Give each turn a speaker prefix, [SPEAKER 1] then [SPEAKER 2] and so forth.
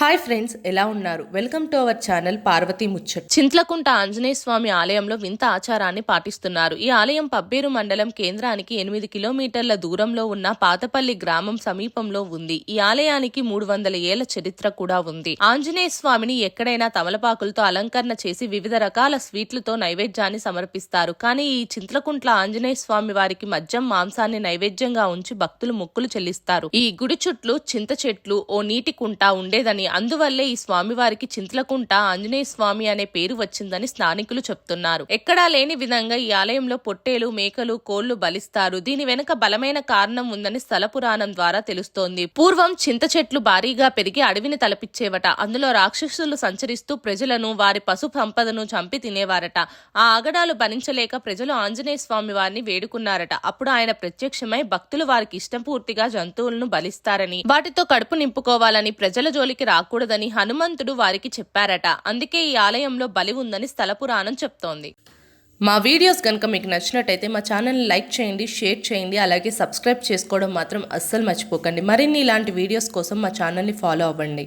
[SPEAKER 1] Hi friends, ఎలా ఉన్నారు? Welcome to our channel Parvati Muchchat.
[SPEAKER 2] Chinthakunta Anjaneya Swamy ఆలయంలో వింత ఆచారాన్ని పాటిస్తున్నారు. ఈ ఆలయం పబ్బేరు మండలం కేంద్రానికి 8 కిలోమీటర్ల దూరంలో ఉన్న పాతపల్లి గ్రామం సమీపంలో ఉంది. ఈ ఆలయానికి 300 ఏళ్ల చరిత్ర కూడా ఉంది. ఆంజనేయ స్వామిని ఎక్కడైనా తమలపాకులతో అలంకరణ చేసి వివిధ రకాల స్వీట్లతో నైవేద్యాన్ని సమర్పిస్తారు. కానీ ఈ చింతకుంట్ల ఆంజనేయ స్వామి వారికి మద్యం మాంసాన్ని నైవేద్యంగా ఉంచి భక్తులు మొక్కులు చెల్లిస్తారు. ఈ గుడి చుట్టూ చింత చెట్లు, ఓ నీటి కుంట ఉండేదని, అందువల్లే ఈ స్వామివారికి చింతలకుంట ఆంజనేయ స్వామి అనే పేరు వచ్చిందని స్థానికులు చెప్తున్నారు. ఎక్కడా లేని విధంగా ఈ ఆలయంలో పొట్టేలు, మేకలు, కోళ్లు బలిస్తారు. దీని వెనుక బలమైన కారణం ఉందని స్థల పురాణం ద్వారా తెలుస్తోంది. పూర్వం చింత చెట్లు భారీగా పెరిగి అడవిని తలపిచ్చేవట. అందులో రాక్షసులు సంచరిస్తూ ప్రజలను, వారి పశు సంపదను చంపి తినేవారట. ఆ ఆగడాలు భరించలేక ప్రజలు ఆంజనేయ స్వామి వారిని వేడుకున్నారట. అప్పుడు ఆయన ప్రత్యక్షమై భక్తులు వారికి ఇష్టపూర్తిగా జంతువులను బలిస్తారని, వాటితో కడుపు నింపుకోవాలని, ప్రజల జోలికి రాకూడదని హనుమంతుడు వారికి చెప్పారట. అందుకే ఈ ఆలయంలో బలి ఉందని స్థల పురాణం చెప్తోంది.
[SPEAKER 1] మా వీడియోస్ కనుక మీకు నచ్చినట్టయితే మా ఛానల్ని లైక్ చేయండి, షేర్ చేయండి, అలాగే సబ్స్క్రైబ్ చేసుకోవడం మాత్రం అస్సలు మర్చిపోకండి. మరిన్ని ఇలాంటి వీడియోస్ కోసం మా ఛానల్ని ఫాలో అవ్వండి.